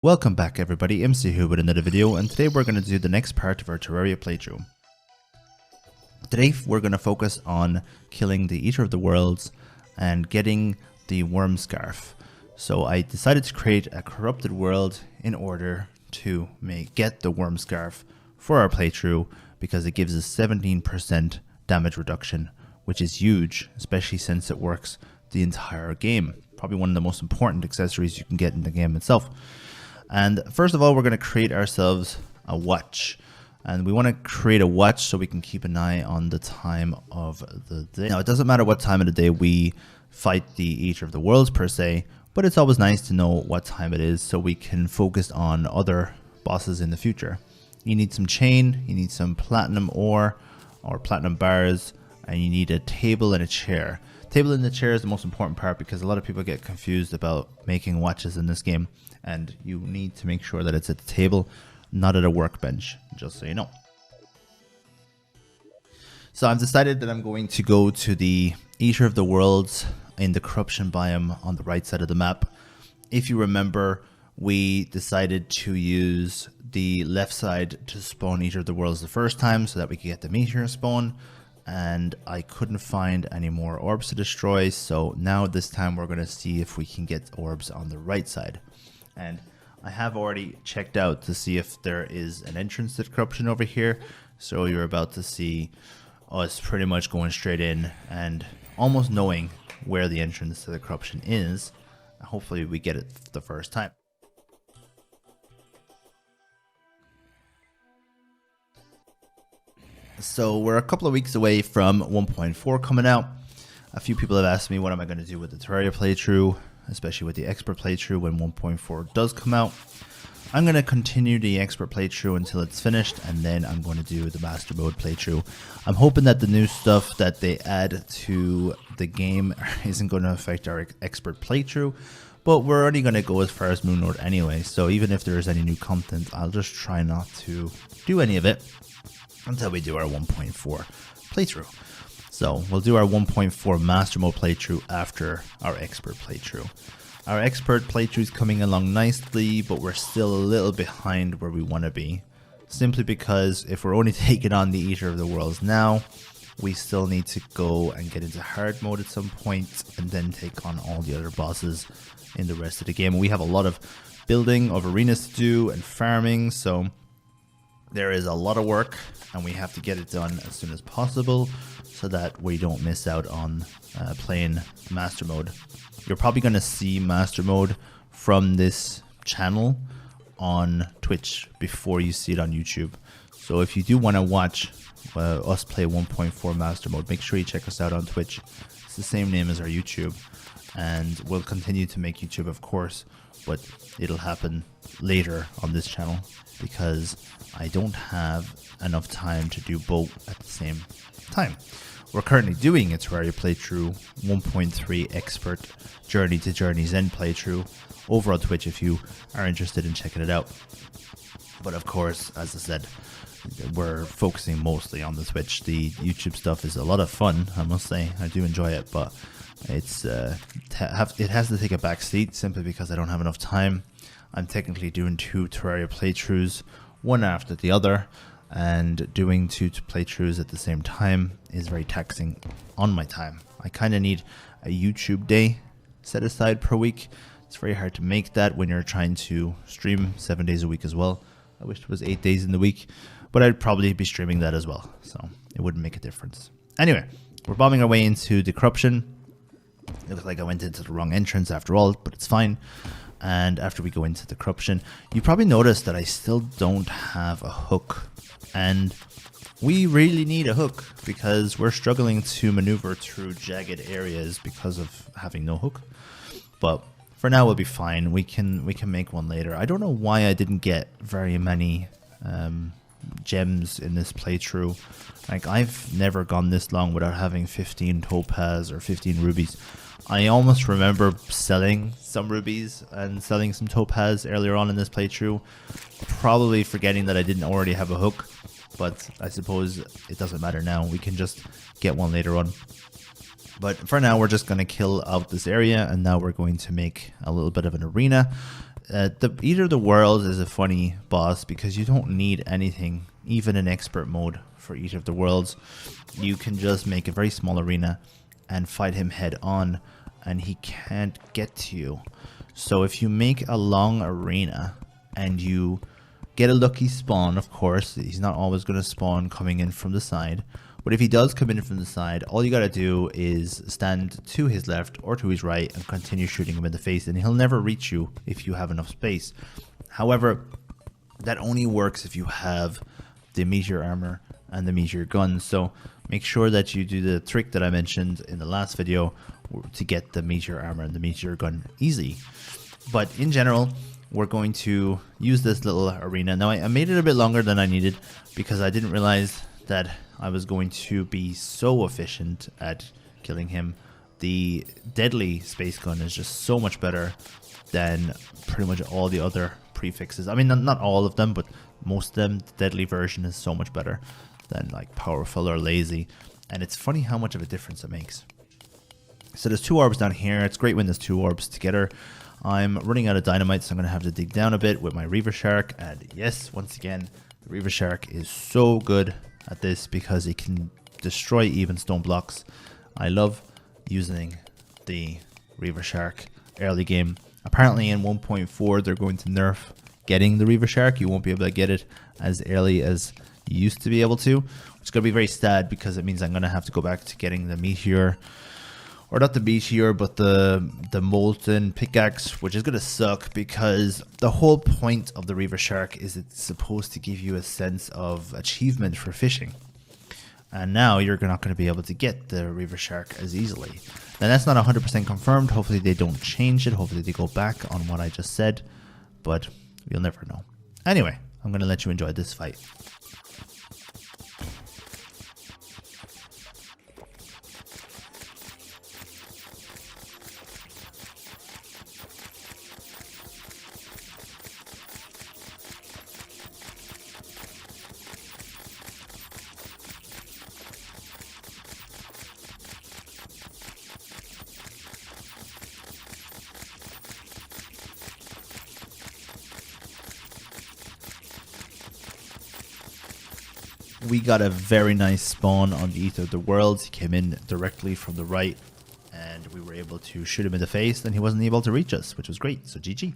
Welcome back everybody, MC here with another video, and today we're going to do the next part of our Terraria playthrough. Today we're going to focus on killing the Eater of the Worlds and getting the worm scarf. So I decided to create a corrupted world in order to get the worm scarf for our playthrough, because it gives us 17% damage reduction, which is huge, especially since it works the entire game. Probably one of the most important accessories you can get in the game itself. And first of all, we're going to create ourselves a watch. And we want to create a watch so we can keep an eye on the time of the day. Now, it doesn't matter what time of the day we fight the Eater of the Worlds per se, but it's always nice to know what time it is so we can focus on other bosses in the future. You need some chain, you need some platinum ore or platinum bars, and you need a table and a chair. Table and the chair is the most important part because a lot of people get confused about making watches in this game, and you need to make sure that it's at the table, not at a workbench, just so you know. So I've decided that I'm going to go to the Eater of the Worlds in the corruption biome on the right side of the map. If you remember, we decided to use the left side to spawn Eater of the Worlds the first time so that we could get the meteor spawn, and I couldn't find any more orbs to destroy, so now this time we're going to see if we can get orbs on the right side. And I have already checked out to see if there is an entrance to the corruption over here, so you're about to see us pretty much going straight in and almost knowing where the entrance to the corruption is. Hopefully we get it the first time. So we're a couple of weeks away from 1.4 coming out. A few people have asked me what am I going to do with the Terraria playthrough, especially with the expert playthrough when 1.4 does come out. I'm going to continue the expert playthrough until it's finished, and then I'm going to do the master mode playthrough. I'm hoping that the new stuff that they add to the game isn't going to affect our expert playthrough, but we're only going to go as far as Moon Lord anyway, so even if there is any new content, I'll just try not to do any of it until we do our 1.4 playthrough. So we'll do our 1.4 master mode playthrough after our expert playthrough. Our expert playthrough is coming along nicely, but we're still a little behind where we want to be, simply because if we're only taking on the Eater of the Worlds now, we still need to go and get into hard mode at some point and then take on all the other bosses in the rest of the game. We have a lot of building of arenas to do and farming, so there is a lot of work and we have to get it done as soon as possible so that we don't miss out on playing master mode. You're probably going to see master mode from this channel on Twitch before you see it on YouTube. So if you do want to watch us play 1.4 master mode, make sure you check us out on Twitch. It's the same name as our YouTube, and we'll continue to make YouTube, of course, but it'll happen later on this channel because I don't have enough time to do both at the same time. We're currently doing a Terraria playthrough 1.3 expert Journey to Journey's End playthrough over on Twitch if you are interested in checking it out. But of course, as I said, we're focusing mostly on the Twitch. The YouTube stuff is a lot of fun, I must say. I do enjoy it, but it has to take a back seat simply because I don't have enough time. I'm technically doing two Terraria playthroughs, one after the other, and doing two playthroughs at the same time is very taxing on my time. I kind of need a YouTube day set aside per week. It's very hard to make that when you're trying to stream 7 days a week as well. I wish it was 8 days in the week, but I'd probably be streaming that as well, so it wouldn't make a difference. Anyway, we're bombing our way into the corruption. It looks like I went into the wrong entrance after all, but it's fine. And after we go into the corruption, you probably noticed that I still don't have a hook, and we really need a hook because we're struggling to maneuver through jagged areas because of having no hook. But for now we'll be fine. We can make one later. I don't know why I didn't get very many gems in this playthrough. Like, I've never gone this long without having 15 topaz or 15 rubies. I almost remember selling some rubies and selling some topaz earlier on in this playthrough, probably forgetting that I didn't already have a hook, but I suppose it doesn't matter now. We can just get one later on. But for now, we're just going to kill out this area, and now we're going to make a little bit of an arena. The Eater of the Worlds is a funny boss because you don't need anything, even in expert mode for Eater of the Worlds. You can just make a very small arena and fight him head on, and he can't get to you. So if you make a long arena and you get a lucky spawn, of course, he's not always going to spawn coming in from the side. But if he does come in from the side, all you got to do is stand to his left or to his right and continue shooting him in the face, and he'll never reach you if you have enough space. However, that only works if you have the meteor armor and the meteor gun. So make sure that you do the trick that I mentioned in the last video to get the meteor armor and the meteor gun easy. But in general, we're going to use this little arena. Now I made it a bit longer than I needed because I didn't realize that I was going to be so efficient at killing him. The deadly space gun is just so much better than pretty much all the other prefixes. I mean, not all of them, but most of them. The deadly version is so much better than like powerful or lazy. And it's funny how much of a difference it makes. So there's 2 orbs down here. It's great when there's 2 orbs together. I'm running out of dynamite, so I'm going to have to dig down a bit with my Reaver Shark. And yes, once again, the Reaver Shark is so good at this because it can destroy even stone blocks. I love using the Reaver Shark early game. Apparently in 1.4 they're going to nerf getting the Reaver Shark. You won't be able to get it as early as you used to be able to, which is going to be very sad because it means I'm going to have to go back to getting the meteor, or not the meteor, but the molten pickaxe, which is going to suck because the whole point of the Reaver Shark is it's supposed to give you a sense of achievement for fishing. And now you're not going to be able to get the Reaver Shark as easily. Now that's not 100% confirmed. Hopefully they don't change it. Hopefully they go back on what I just said, but you'll never know. Anyway, I'm going to let you enjoy this fight. We got a very nice spawn on the Eater of the Worlds. He came in directly from the right, and we were able to shoot him in the face, and he wasn't able to reach us, which was great. So GG.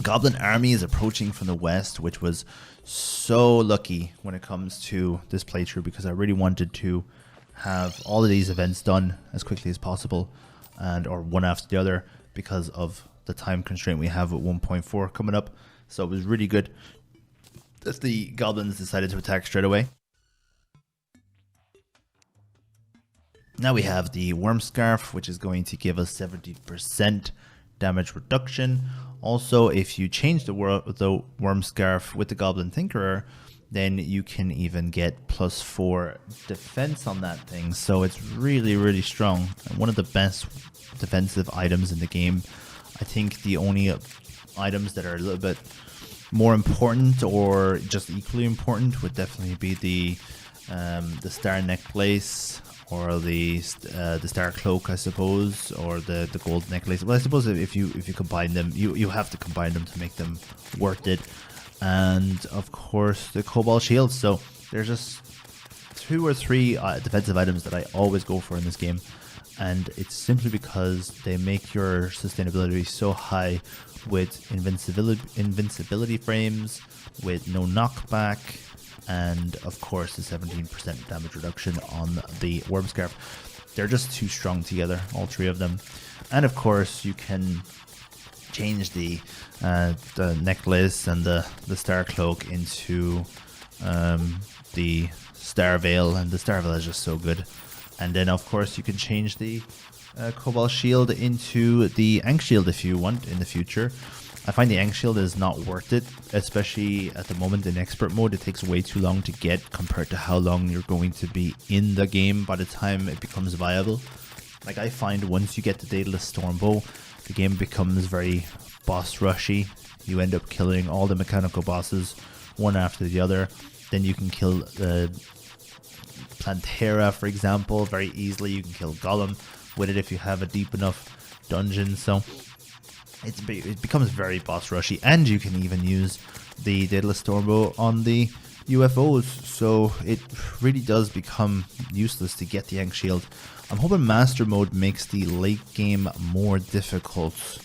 Goblin army is approaching from the west, which was so lucky when it comes to this playthrough because I really wanted to have all of these events done as quickly as possible, and or one after the other because of the time constraint we have with 1.4 coming up. So it was really good that the goblins decided to attack straight away. Now we have the Worm Scarf, which is going to give us 70% damage reduction. Also, if you change the Worm Scarf with the Goblin Tinkerer, then you can even get +4 defense on that thing. So it's really, really strong. And one of the best defensive items in the game. I think the only items that are a little bit more important or just equally important would definitely be the star necklace or the star cloak, I suppose, or the gold necklace. Well, I suppose if you combine them, you have to combine them to make them worth it. And of course the cobalt shield. So there's just 2 or 3 defensive items that I always go for in this game, and it's simply because they make your sustainability so high with invincibility frames, with no knockback, and of course the 17% damage reduction on the Worm Scarf. They're just too strong together, all 3 of them. And of course you can change the necklace and the star cloak into the star veil, and the star veil is just so good. And then of course you can change the cobalt shield into the Ankh shield if you want in the future. I find the Ankh shield is not worth it, especially at the moment in expert mode. It takes way too long to get compared to how long you're going to be in the game by the time it becomes viable. Like, I find once you get the Daedalus Stormbow, the game becomes very boss rushy. You end up killing all the mechanical bosses one after the other. Then you can kill Plantera, for example, very easily. You can kill Gollum with it if you have a deep enough dungeon. So it becomes very boss rushy, and you can even use the Daedalus Stormbow on the UFOs, so it really does become useless to get the Ankh Shield. I'm hoping Master Mode makes the late game more difficult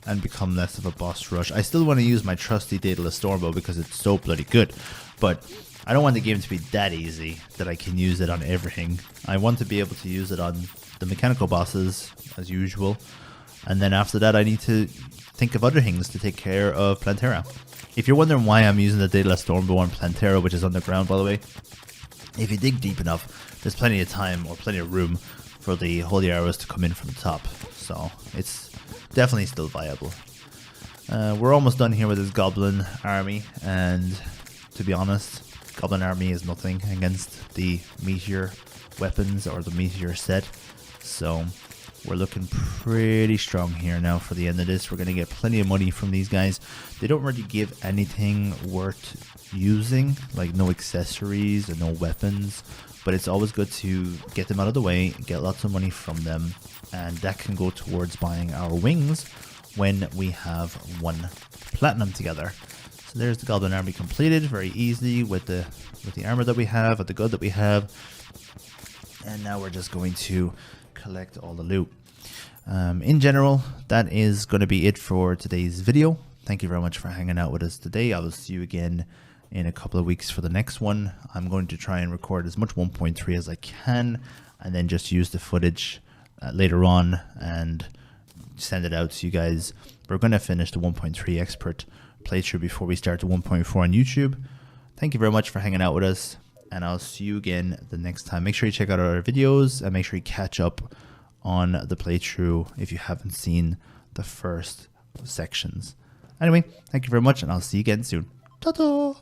and become less of a boss rush. I still want to use my trusty Daedalus Stormbow because it's so bloody good, but I don't want the game to be that easy that I can use it on everything. I want to be able to use it on the mechanical bosses as usual, and then after that I need to think of other things to take care of Plantera. If you're wondering why I'm using the Daedalus Stormbow on Plantera, which is underground by the way, if you dig deep enough, there's plenty of time or plenty of room for the holy arrows to come in from the top, so it's definitely still viable. We're almost done here with this goblin army, and to be honest, goblin army is nothing against the meteor weapons or the meteor set, so we're looking pretty strong here now for the end of this. We're going to get plenty of money from these guys. They don't really give anything worth using, like no accessories and no weapons, but it's always good to get them out of the way, get lots of money from them, and that can go towards buying our wings when we have 1 platinum together. So there's the goblin army completed very easily with the armor that we have, with the gun that we have, and now we're just going to collect all the loot. In general, that is going to be it for today's video. Thank you very much for hanging out with us today. I will see you again in a couple of weeks for the next one. I'm going to try and record as much 1.3 as I can, and then just use the footage later on and send it out to you guys. We're going to finish the 1.3 expert playthrough before we start the 1.4 on YouTube. Thank you very much for hanging out with us, and I'll see you again the next time. Make sure you check out our videos and make sure you catch up on the playthrough if you haven't seen the first sections. Anyway, thank you very much, and I'll see you again soon. Ta-ta!